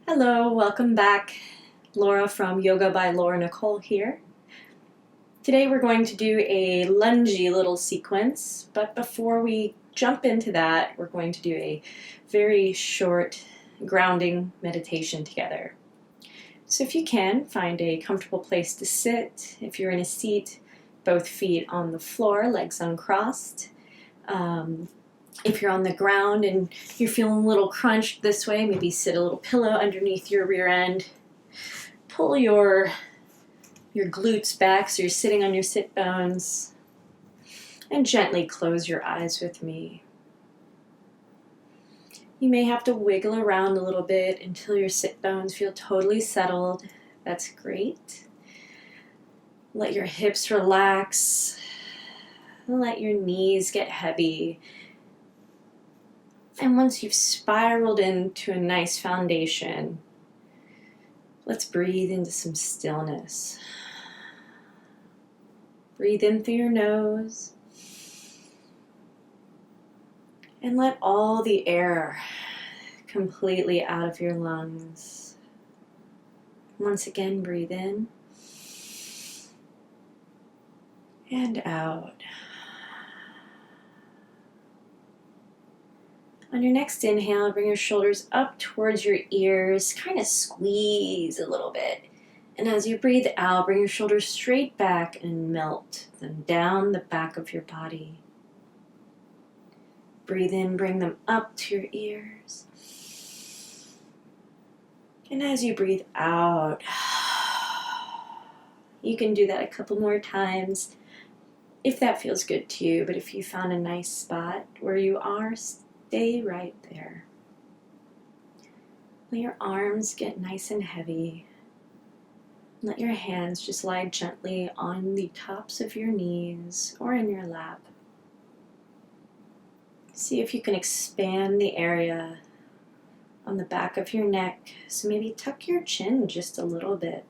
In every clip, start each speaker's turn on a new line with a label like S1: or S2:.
S1: Hello, welcome back. Laura from Yoga by Laura Nicole here. Today we're going to do a lungy little sequence, but before we jump into that, we're going to do a very short grounding meditation together. So if you can, find a comfortable place to sit. If you're in a seat, both feet on the floor, legs uncrossed. If you're on the ground and you're feeling a little crunched this way, maybe sit a little pillow underneath your rear end. Pull your glutes back so you're sitting on your sit bones. And gently close your eyes with me. You may have to wiggle around a little bit until your sit bones feel totally settled. That's great. Let your hips relax. Let your knees get heavy. And once you've spiraled into a nice foundation, let's breathe into some stillness. Breathe in through your nose. And let all the air completely out of your lungs. Once again, breathe in and out. On your next inhale, bring your shoulders up towards your ears, kind of squeeze a little bit. And as you breathe out, bring your shoulders straight back and melt them down the back of your body. Breathe in, bring them up to your ears. And as you breathe out, you can do that a couple more times if that feels good to you. But if you found a nice spot where you are, stay right there. Let your arms get nice and heavy. Let your hands just lie gently on the tops of your knees or in your lap. See if you can expand the area on the back of your neck. So maybe tuck your chin just a little bit.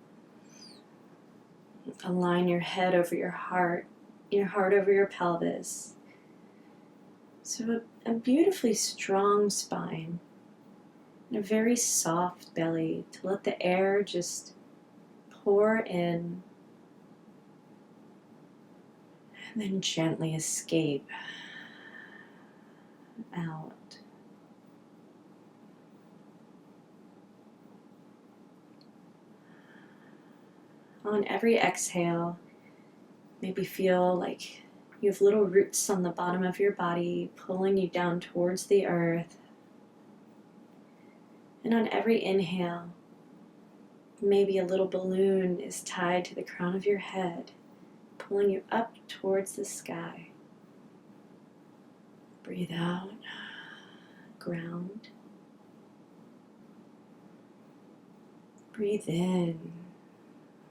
S1: Align your head over your heart over your pelvis. So a beautifully strong spine and a very soft belly to let the air just pour in and then gently escape out. On every exhale, maybe feel like you have little roots on the bottom of your body pulling you down towards the earth. And on every inhale, maybe a little balloon is tied to the crown of your head, pulling you up towards the sky. Breathe out, ground. Breathe in,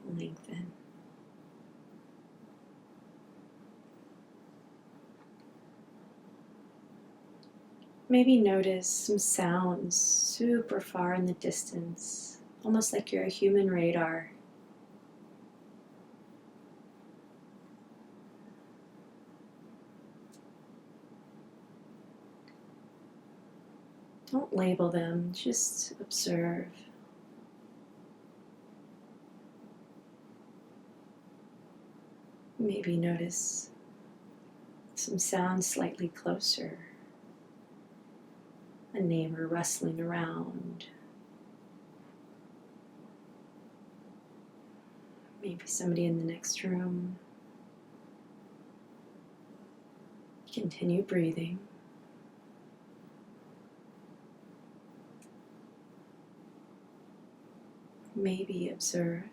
S1: lengthen. Maybe notice some sounds super far in the distance, almost like you're a human radar. Don't label them, just observe. Maybe notice some sounds slightly closer. A neighbor rustling around. Maybe somebody in the next room. Continue breathing. Maybe observe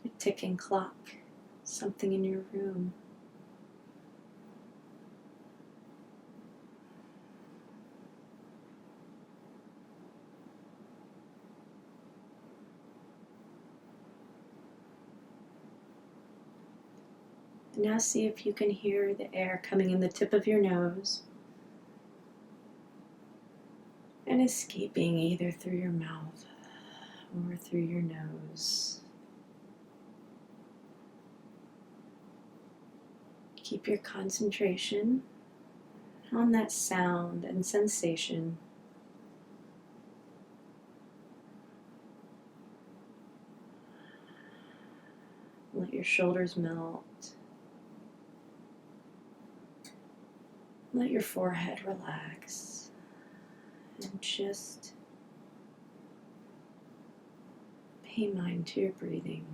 S1: a ticking clock, something in your room. Now see if you can hear the air coming in the tip of your nose and escaping either through your mouth or through your nose. Keep your concentration on that sound and sensation your shoulders melt. Let your forehead relax. And just pay mind to your breathing.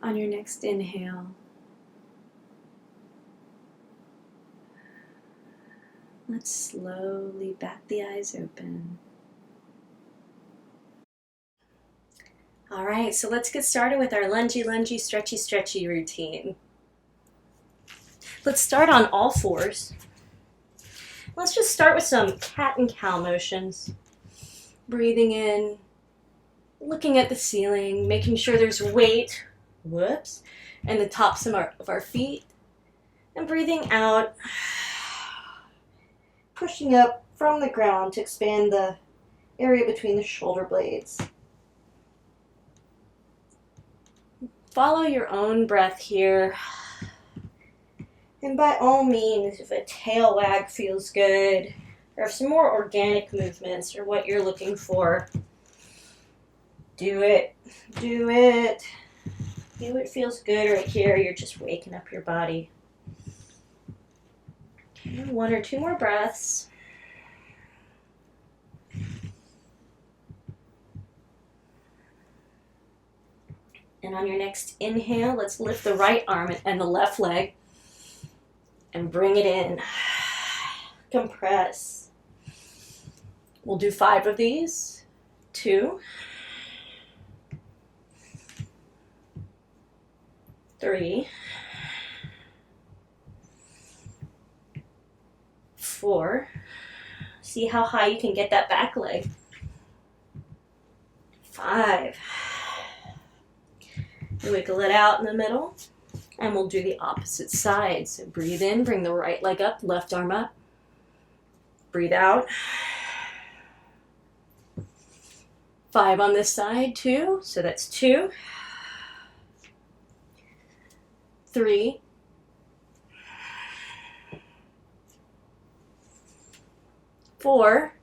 S1: On your next inhale, let's slowly bat the eyes open. All right, so let's get started with our lungy, stretchy routine. Let's start on all fours. Let's just start with some cat and cow motions. Breathing in, looking at the ceiling, making sure there's weight, and the tops of our feet. And breathing out, pushing up from the ground to expand the area between the shoulder blades. Follow your own breath here. And by all means, if a tail wag feels good, or if some more organic movements are what you're looking for, do it. Do it. Do what feels good right here. You're just waking up your body. Okay, 1 or 2 more breaths. And on your next inhale, let's lift the right arm and the left leg and bring it in. Compress. We'll do 5 of these. 2, 3, 4. See how high you can get that back leg. 5. Wiggle it out in the middle, and we'll do the opposite side. So breathe in, bring the right leg up, left arm up. Breathe out. 5 on this side, 2. So that's 2, 3, 4,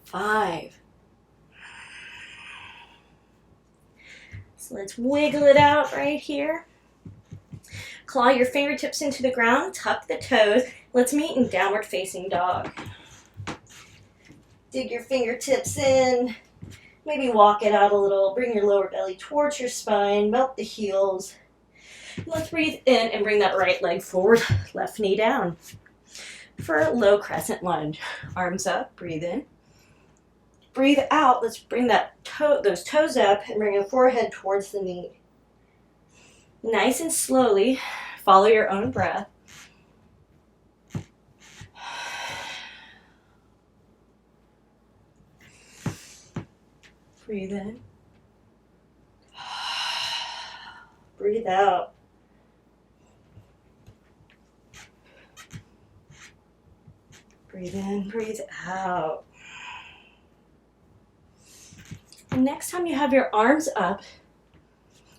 S1: 5. So let's wiggle it out right here. Claw your fingertips into the ground, tuck the toes. Let's meet in downward facing dog. Dig your fingertips in. Maybe walk it out a little. Bring your lower belly towards your spine. Melt the heels. Let's breathe in and bring that right leg forward. Left knee down. For low crescent lunge. Arms up. Breathe in. Breathe out. Let's bring those toes up and bring your forehead towards the knee. Nice and slowly, follow your own breath. Breathe in. Breathe out. Breathe in, breathe out. And next time you have your arms up,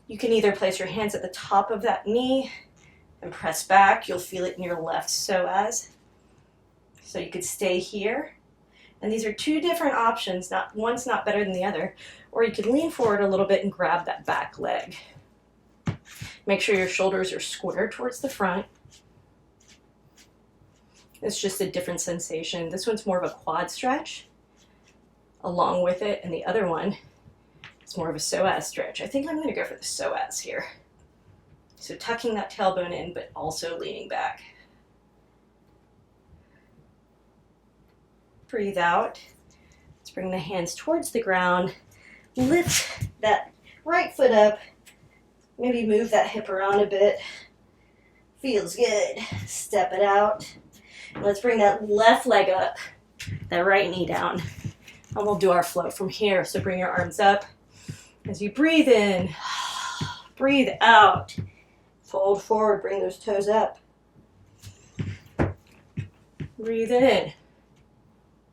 S1: you can either place your hands at the top of that knee and press back. You'll feel it in your left psoas. So you could stay here. And these are 2 different options. One's not better than the other. Or you could lean forward a little bit and grab that back leg. Make sure your shoulders are square towards the front. It's just a different sensation. This one's more of a quad stretch along with it, and the other one is more of a psoas stretch. I think I'm going to go for the psoas here. So tucking that tailbone in, but also leaning back. Breathe out. Let's bring the hands towards the ground. Lift that right foot up. Maybe move that hip around a bit. Feels good. Step it out. And let's bring that left leg up, that right knee down. And we'll do our flow from here. So bring your arms up. As you breathe in, breathe out. Fold forward, bring those toes up. Breathe in.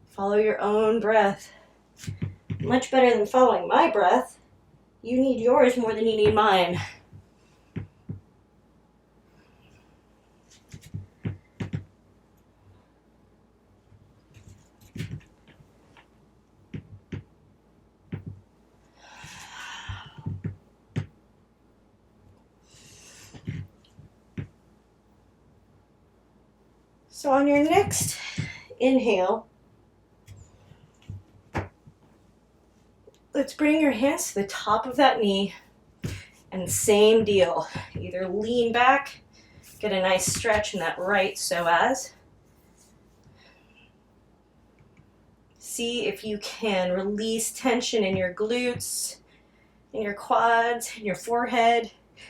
S1: Follow your own breath. Much better than following my breath. You need yours more than you need mine. So on your next inhale, let's bring your hands to the top of that knee, and same deal. Either lean back, get a nice stretch in that right psoas. See if you can release tension in your glutes, in your quads, in your forehead,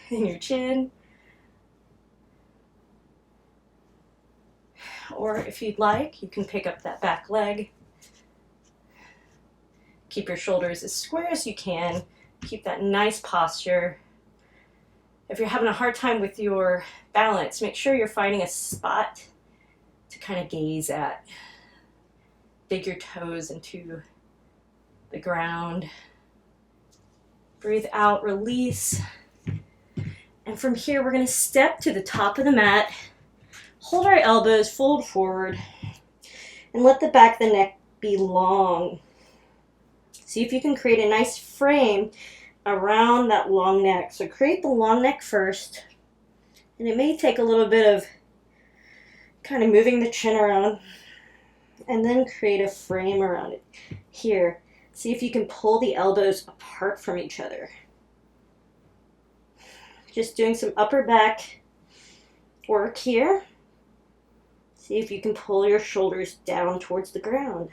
S1: in your chin. Or if you'd like, you can pick up that back leg. Keep your shoulders as square as you can. Keep that nice posture. If you're having a hard time with your balance, make sure you're finding a spot to kind of gaze at. Dig your toes into the ground. Breathe out, release. And from here, we're going to step to the top of the mat. Hold our elbows, fold forward, and let the back of the neck be long. See if you can create a nice frame around that long neck. So create the long neck first, and it may take a little bit of kind of moving the chin around, and then create a frame around it. Here, see if you can pull the elbows apart from each other. Just doing some upper back work here. See if you can pull your shoulders down towards the ground.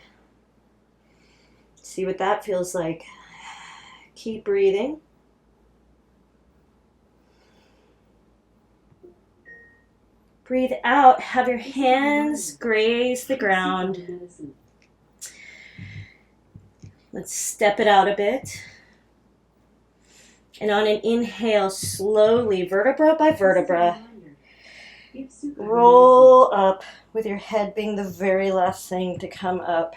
S1: See what that feels like. Keep breathing. Breathe out. Have your hands graze the ground. Let's step it out a bit. And on an inhale, slowly, vertebra by vertebra, roll up with your head being the very last thing to come up.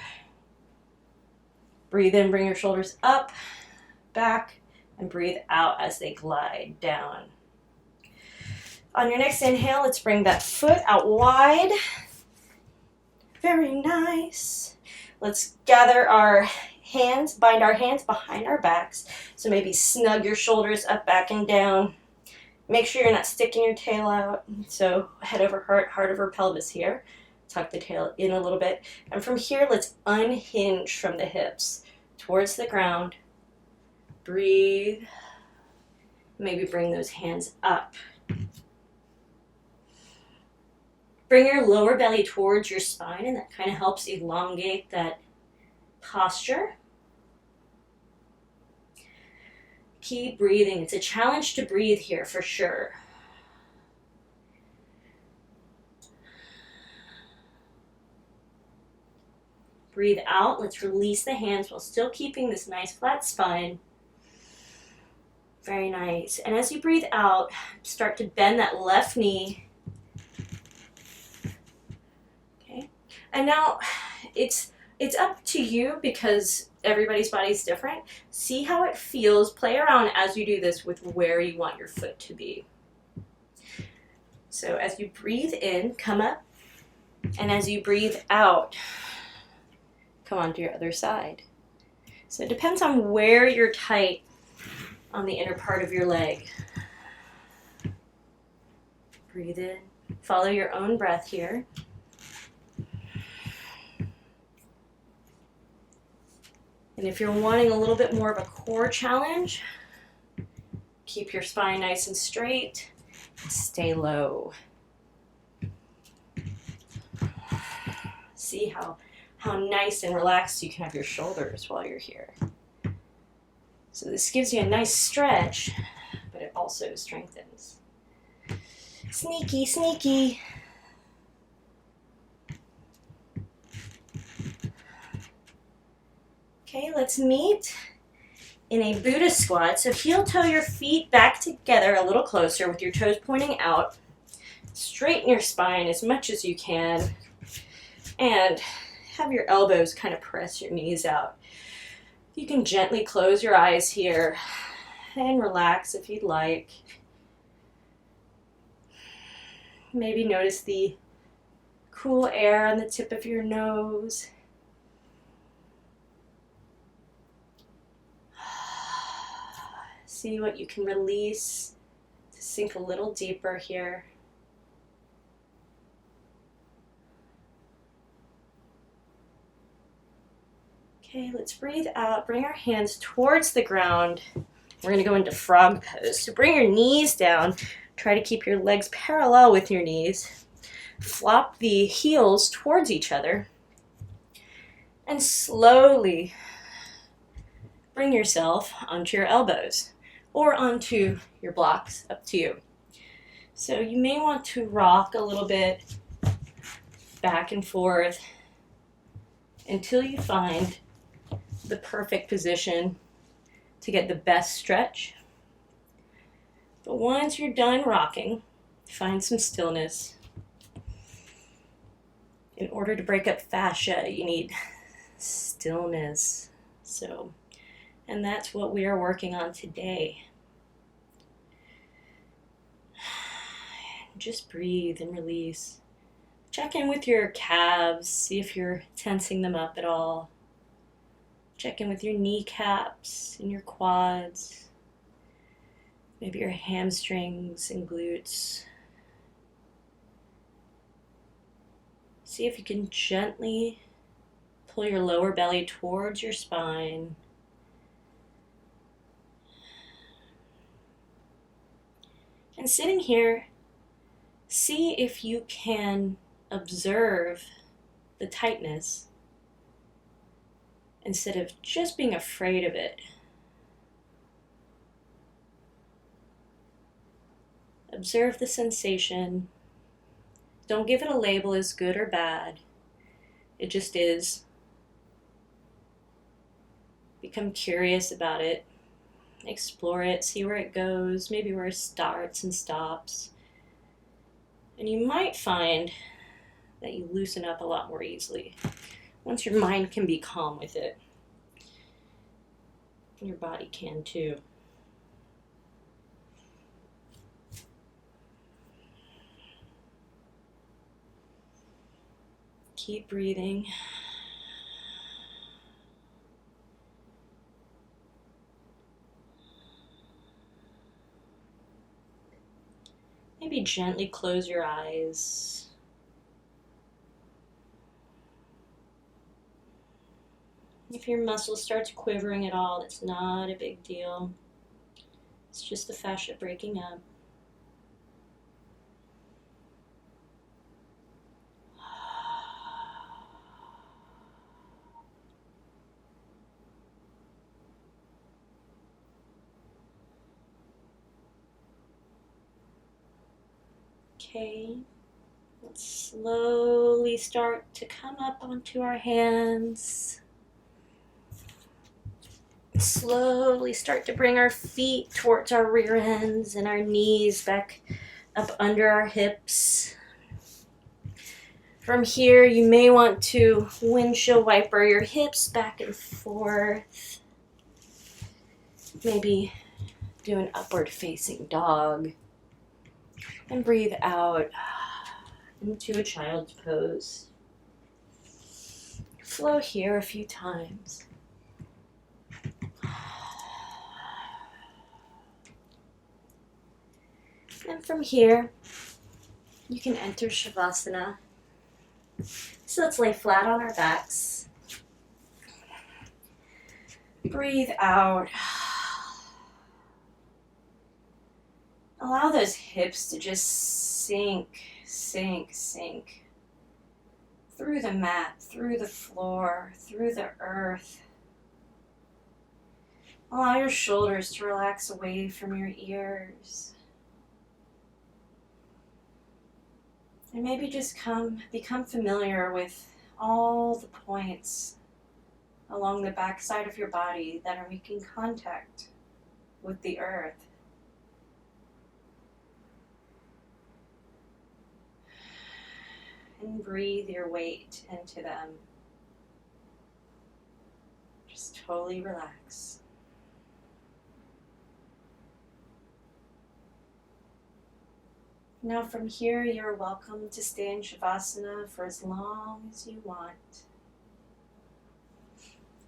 S1: Breathe in, bring your shoulders up, back, and breathe out as they glide down. On your next inhale, let's bring that foot out wide. Very nice. Let's gather our hands, bind our hands behind our backs. So maybe snug your shoulders up, back, and down. Make sure you're not sticking your tail out. So head over heart, heart over pelvis here. Tuck the tail in a little bit. And from here, let's unhinge from the hips towards the ground. Breathe. Maybe bring those hands up. Bring your lower belly towards your spine, and that kind of helps elongate that posture. Keep breathing. It's a challenge to breathe here for sure. Breathe out. Let's release the hands while still keeping this nice flat spine. Very nice. And as you breathe out, start to bend that left knee. Okay. And now it's up to you because everybody's body is different. See how it feels. Play around as you do this with where you want your foot to be. So as you breathe in, come up. And as you breathe out, come on to your other side. So it depends on where you're tight on the inner part of your leg. Breathe in. Follow your own breath here. And if you're wanting a little bit more of a core challenge, keep your spine nice and straight. Stay low. See how nice and relaxed you can have your shoulders while you're here. So this gives you a nice stretch, but it also strengthens. Sneaky, sneaky. Okay, let's meet in a Buddha squat. So heel toe your feet back together a little closer with your toes pointing out. Straighten your spine as much as you can. And have your elbows kind of press your knees out. You can gently close your eyes here and relax if you'd like. Maybe notice the cool air on the tip of your nose. See what you can release to sink a little deeper here. Okay, let's breathe out. Bring our hands towards the ground. We're going to go into frog pose. So bring your knees down. Try to keep your legs parallel with your knees. Flop the heels towards each other. And slowly bring yourself onto your elbows or onto your blocks, up to you. So you may want to rock a little bit back and forth until you find the perfect position to get the best stretch. But once you're done rocking, find some stillness. In order to break up fascia, you need stillness. And that's what we are working on today. Just breathe and release. Check in with your calves, see if you're tensing them up at all. Check in with your kneecaps and your quads, maybe your hamstrings and glutes. See if you can gently pull your lower belly towards your spine. And sitting here, see if you can observe the tightness instead of just being afraid of it. Observe the sensation. Don't give it a label as good or bad. It just is. Become curious about it. Explore it, see where it goes, maybe where it starts and stops. And you might find that you loosen up a lot more easily once your mind can be calm with it. And your body can too. Keep breathing. Maybe gently close your eyes. If your muscle starts quivering at all, it's not a big deal. It's just the fascia breaking up. Okay, let's slowly start to come up onto our hands. Slowly start to bring our feet towards our rear ends and our knees back up under our hips. From here, you may want to windshield wiper your hips back and forth. Maybe do an upward facing dog. And breathe out into a child's pose. Flow here a few times. And from here, you can enter Shavasana. So let's lay flat on our backs. Breathe out. Allow those hips to just sink, sink, sink. Through the mat, through the floor, through the earth. Allow your shoulders to relax away from your ears. And maybe just become familiar with all the points along the backside of your body that are making contact with the earth. And breathe your weight into them. Just totally relax. Now from here, you're welcome to stay in Shavasana for as long as you want.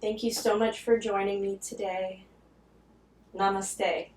S1: Thank you so much for joining me today. Namaste.